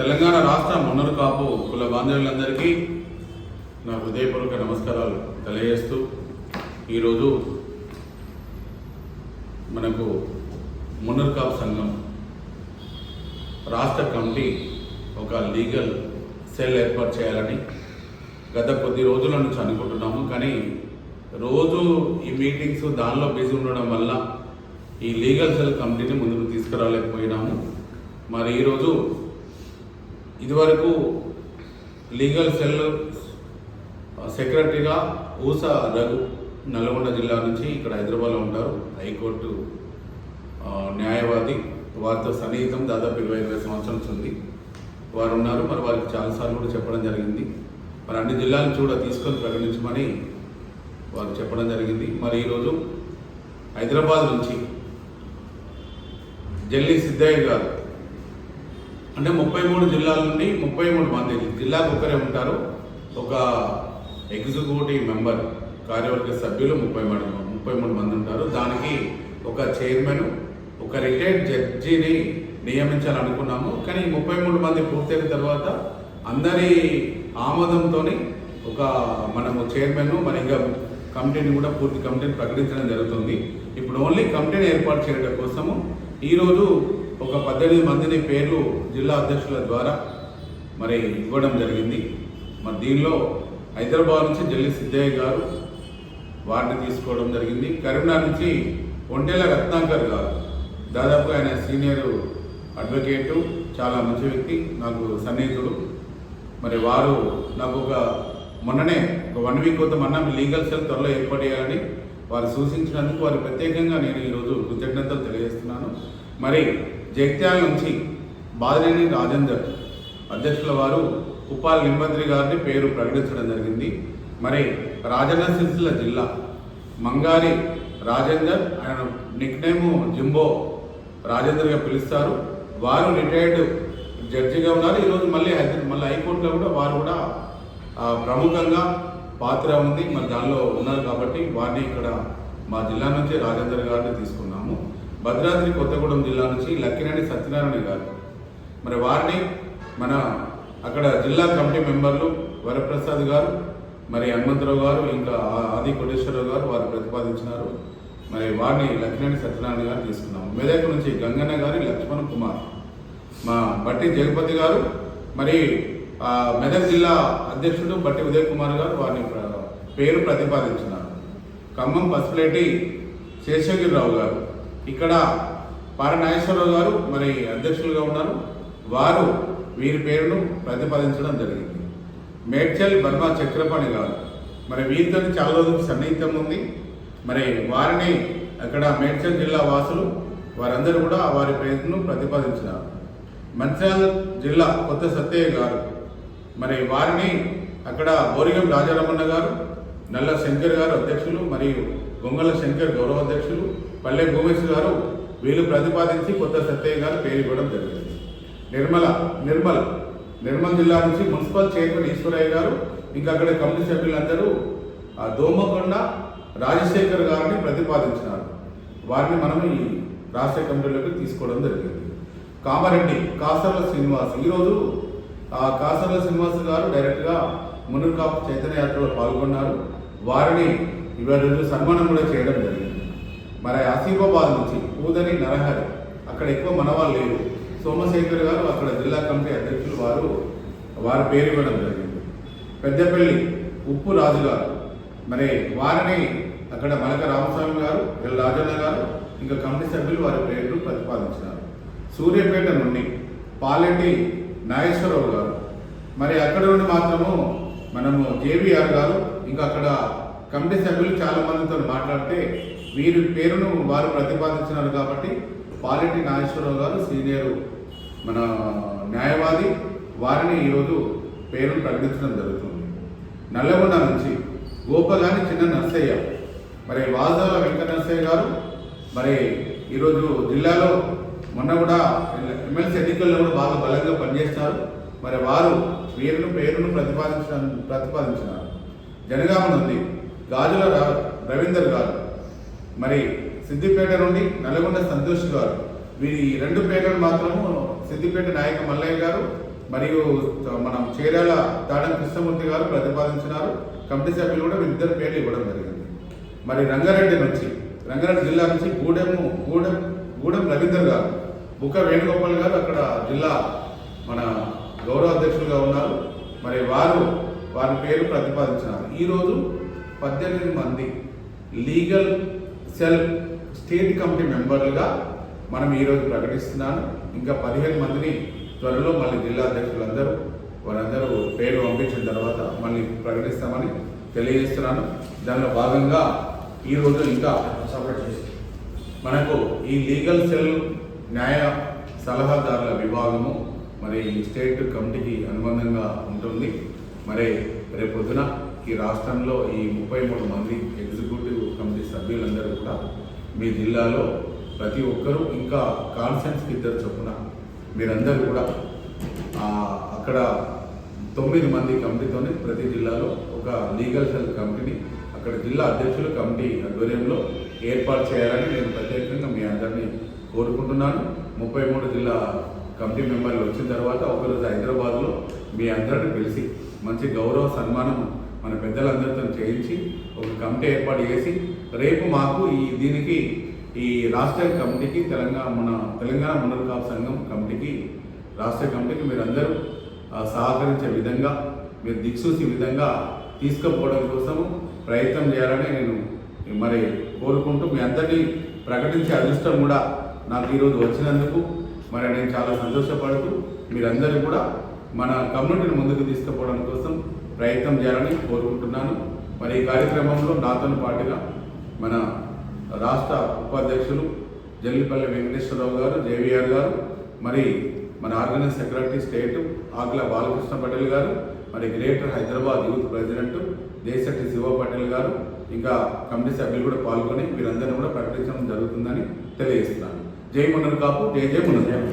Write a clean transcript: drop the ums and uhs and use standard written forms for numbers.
తెలంగాణ రాష్ట్ర మున్నరు కాపు కుల బాంధవులందరికీ నా హృదయపూర్వక నమస్కారాలు తెలియజేస్తూ ఈరోజు మనకు మున్నరు కాపు సంఘం రాష్ట్ర కమిటీ ఒక లీగల్ సెల్ ఏర్పాటు చేయాలని గత కొద్ది రోజుల నుంచి అనుకుంటున్నాము. కానీ రోజు ఈ మీటింగ్స్ దానిలో బిజీ ఉండడం వల్ల ఈ లీగల్ సెల్ కమిటీని ముందుకు తీసుకురాలేకపోయినాము. మరి ఈరోజు ఇదివరకు లీగల్ సెల్ సెక్రటరీగా ఊసా రఘు నల్గొండ జిల్లా నుంచి ఇక్కడ హైదరాబాద్లో ఉంటారు. హైకోర్టు న్యాయవాది, వారితో సన్నిహితం దాదాపు 20 సంవత్సరాల ఉంది వారు ఉన్నారు. మరి వారికి చాలాసార్లు కూడా చెప్పడం జరిగింది. మరి అన్ని జిల్లాలను కూడా తీసుకొని ప్రకటించమని వారు చెప్పడం జరిగింది. మరి ఈరోజు హైదరాబాద్ నుంచి జల్లి సిద్ధయ్య గారు, అంటే 33 జిల్లాల నుండి 33 మంది, జిల్లాకు ఒకరే ఉంటారు. ఒక ఎగ్జిక్యూటివ్ మెంబర్, కార్యవర్గ సభ్యులు 33 మంది ఉంటారు. దానికి ఒక చైర్మన్, ఒక రిటైర్డ్ జడ్జిని నియమించాలనుకున్నాము. కానీ 33 మంది పూర్తయిన తర్వాత అందరి ఆమోదంతో ఒక మనము చైర్మన్, మరి ఇంకా కమిటీని కూడా పూర్తి కమిటీని ప్రకటించడం జరుగుతుంది. ఇప్పుడు ఓన్లీ కమిటీని ఏర్పాటు చేయడం కోసము ఈరోజు ఒక 18 మందిని పేర్లు జిల్లా అధ్యక్షుల ద్వారా మరి ఇవ్వడం జరిగింది. మరి దీనిలో హైదరాబాద్ నుంచి జల్లి సిద్ధయ్య గారు వారిని తీసుకోవడం జరిగింది. కరీంనగర్ నుంచి ఒంటెల రత్నాకర్ గారు, దాదాపు ఆయన సీనియర్ అడ్వకేటు, చాలా మంచి వ్యక్తి, నాకు సన్నిహితుడు. మరి వారు నాకు మొన్ననే ఒక 1 వీక్ క్రితం లీగల్ సెల్ త్వరలో ఏర్పాటు చేయాలని వారు సూచించినందుకు వారు ప్రత్యేకంగా నేను ఈరోజు కృతజ్ఞతలు తెలియజేస్తున్నాను. మరి జగిత్యాల నుంచి బాదినేని రాజేందర్ అధ్యక్షుల వారు ఉప్పాల్ నింబద్రి గారిని పేరు ప్రకటించడం జరిగింది. మరి రాజన్న సిరిసిల్ల జిల్లా మంగారి రాజేందర్, ఆయన నిక్నేము జింబో రాజేందర్గా పిలుస్తారు. వారు రిటైర్డ్ జడ్జిగా ఉన్నారు. ఈరోజు మళ్ళీ హైకోర్టులో కూడా వారు కూడా ప్రముఖంగా పాత్ర ఉంది, మరి దానిలో ఉన్నారు. కాబట్టి వారిని ఇక్కడ మా జిల్లా నుంచి రాజేందర్ గారిని తీసుకున్నాము. భద్రాద్రి కొత్తగూడెం జిల్లా నుంచి లక్కినేని సత్యనారాయణ గారు, మరి వారిని మన అక్కడ జిల్లా కమిటీ మెంబర్లు వరప్రసాద్ గారు, మరి హనుమంతరావు గారు, ఇంకా ఆది కోటేశ్వరరావు గారు వారు ప్రతిపాదించినారు. మరి వారిని లక్కినేని సత్యనారాయణ గారు తీసుకున్నాము. మెదక్ నుంచి గంగన్న గారి లక్ష్మణ్ కుమార్, మా బట్టి జగపతి గారు, మరి మెదక్ జిల్లా అధ్యక్షుడు బట్టి ఉదయ్ కుమార్ గారు వారిని పేరు ప్రతిపాదించినారు. ఖమ్మం పసుపులేటి శేషగిరిరావు గారు, ఇక్కడ పారనాగేశ్వరరావు గారు మరి అధ్యక్షులుగా ఉన్నారు. వారు వీరి పేరును ప్రతిపాదించడం జరిగింది. మేడ్చల్ బర్మా చక్రపాణి గారు, మరి వీరితో చాలా రోజులు సన్నిహితం ఉంది. మరి వారిని అక్కడ మేడ్చల్ జిల్లా వాసులు వారందరూ కూడా వారి పేరును ప్రతిపాదించినారు. మంచిర్యాల జిల్లా కొత్త సత్తయ్య గారు, మరి వారిని అక్కడ బోరిగం రాజారమణ గారు, నల్ల శంకర్ గారు అధ్యక్షులు, మరియు గొంగళ శంకర్ గౌరవ అధ్యక్షులు, పల్లె భూమేశ్వర్ గారు వీళ్ళు ప్రతిపాదించి కొత్త సత్తయ్య గారు పేరు ఇవ్వడం జరిగింది. నిర్మల్ జిల్లా నుంచి మున్సిపల్ చైర్మన్ ఈశ్వరయ్య గారు, ఇంకా అక్కడ కమిటీ సభ్యులందరూ దోమకొండ రాజశేఖర్ గారిని ప్రతిపాదించినారు. వారిని మనం ఈ రాష్ట్ర కమిటీలోకి తీసుకోవడం జరిగింది. కామారెడ్డి కాసర్ల శ్రీనివాస్, ఈరోజు కాసర్ల శ్రీనివాస్ గారు డైరెక్ట్గా మున్నరు కాపు చైతన్య యాత్రలో పాల్గొన్నారు. వారిని ఇవాళ సన్మానం కూడా చేయడం జరిగింది. మరి ఆసిఫాబాద్ నుంచి పూదని నరహరి, అక్కడ ఎక్కువ మనవాళ్ళు లేరు, సోమశేఖర్ గారు అక్కడ జిల్లా కమిటీ అధ్యక్షులు వారి పేరు ఇవ్వడం జరిగింది. పెద్దపల్లి ఉప్పు రాజు గారు, మరి వారిని అక్కడ మలక రామస్వామి గారు, ఎల్ రాజన్న గారు, ఇంకా కమిటీ సభ్యులు వారి పేర్లు ప్రతిపాదించినారు. సూర్యాపేట నుండి పాలెట్టి నాగేశ్వరరావు గారు, మరి అక్కడ నుండి మాత్రము మనము జేబీఆర్ గారు, ఇంకా అక్కడ కమిటీ సభ్యులు చాలా మందితో మాట్లాడితే వీరి పేరును వారు ప్రతిపాదించినారు. కాబట్టి పాలెట్టి నాగేశ్వరరావు గారు సీనియర్ మన న్యాయవాది, వారిని ఈరోజు పేరును ప్రకటించడం జరుగుతుంది. నల్లగొండ నుంచి గోపగాని చిన్న నర్సయ్య, మరి వాజాల వెంకట నర్సయ్య గారు, మరి ఈరోజు జిల్లాలో మొన్న కూడా ఎమ్మెల్సీ ఎన్నికల్లో కూడా బాగా బలంగా పనిచేస్తారు. మరి వారు పేరును ప్రతిపాదించినారు. జనగామ నుండి గాజుల రవీందర్ గారు, మరి సిద్దిపేట నుండి నల్గొండ సంతోష్ గారు, వీరి 2 పేర్లను మాత్రము సిద్దిపేట నాయక మల్లయ్య గారు, మరియు మనం చేరాల తాడం కృష్ణమూర్తి గారు ప్రతిపాదించినారు. కమిటీ సభ్యులు కూడా వీరిద్దరు పేర్లు ఇవ్వడం జరిగింది. మరి రంగారెడ్డి జిల్లా నుంచి గూడెం రవీందర్ గారు, బుక్క వేణుగోపాల్ గారు అక్కడ జిల్లా మన గౌరవ అధ్యక్షులుగా ఉన్నారు. మరి వారి పేరు ప్రతిపాదించినారు. ఈరోజు 18 మంది లీగల్ సెల్ స్టేట్ కమిటీ మెంబర్లుగా మనం ఈరోజు ప్రకటిస్తున్నాను. ఇంకా 15 మందిని త్వరలో మళ్ళీ జిల్లా అధ్యక్షులందరూ వారందరూ పేరు పంపించిన తర్వాత మళ్ళీ ప్రకటిస్తామని తెలియజేస్తున్నాను. దానిలో భాగంగా ఈరోజు ఇంకా మనకు ఈ లీగల్ సెల్ న్యాయ సలహాదారుల విభాగము మరి స్టేట్ కమిటీకి అనుబంధంగా ఉంటుంది. మరి రేపు పొద్దున ఈ రాష్ట్రంలో ఈ 33 మంది ఎగ్జిక్యూటివ్ కమిటీ సభ్యులందరూ కూడా మీ జిల్లాలో ప్రతి ఒక్కరూ ఇంకా కాన్ఫరెన్స్కి 2 చొప్పున మీరందరూ కూడా అక్కడ 9 మంది కమిటీతోనే ప్రతి జిల్లాలో ఒక లీగల్ సెల్ కమిటీని అక్కడ జిల్లా అధ్యక్షులు కమిటీ ఆధ్వర్యంలో ఏర్పాటు చేయాలని నేను ప్రత్యేకంగా మీ అందరినీ కోరుకుంటున్నాను. 33 జిల్లా కమిటీ మెంబర్లు వచ్చిన తర్వాత ఒకరోజు హైదరాబాద్లో మీ అందరిని పిలిచి మంచి గౌరవ సన్మానం మన పెద్దలందరితో చేయించి ఒక కమిటీ ఏర్పాటు చేసి రేపు మాకు దీనికి ఈ రాష్ట్ర కమిటీకి తెలంగాణ మున్నర్ కాపు సంఘం కమిటీకి రాష్ట్ర కమిటీకి మీరందరూ సహకరించే విధంగా మీరు దిక్సూచి విధంగా తీసుకుపోవడం కోసము ప్రయత్నం చేయాలని నేను మరి కోరుకుంటూ మీ అందరినీ ప్రకటించే అదృష్టం కూడా నాకు ఈరోజు వచ్చినందుకు మరి నేను చాలా సంతోషపడుతూ మీరందరూ కూడా మన కమ్యూనిటీని ముందుకు తీసుకుపోవడం కోసం ప్రయత్నం చేయాలని కోరుకుంటున్నాను. మరి ఈ కార్యక్రమంలో నాతో పాటుగా మన రాష్ట్ర ఉపాధ్యక్షులు జల్లిపల్లి వెంకటేశ్వరరావు గారు, జేవీఆర్ గారు, మరి మన ఆర్గనైజ్ సెక్రటరీ స్టేట్ ఆకుల బాలకృష్ణ పటేల్ గారు, మరి greater Hyderabad youth president Desetti Shiva Patel గారు, ఇంకా కమిటీ సభ్యులు కూడా పాల్గొని వీరందరినీ కూడా ప్రకటించడం జరుగుతుందని తెలియజేస్తున్నాను. జై మున్నర్ కాపు, జై జై మున్నర్.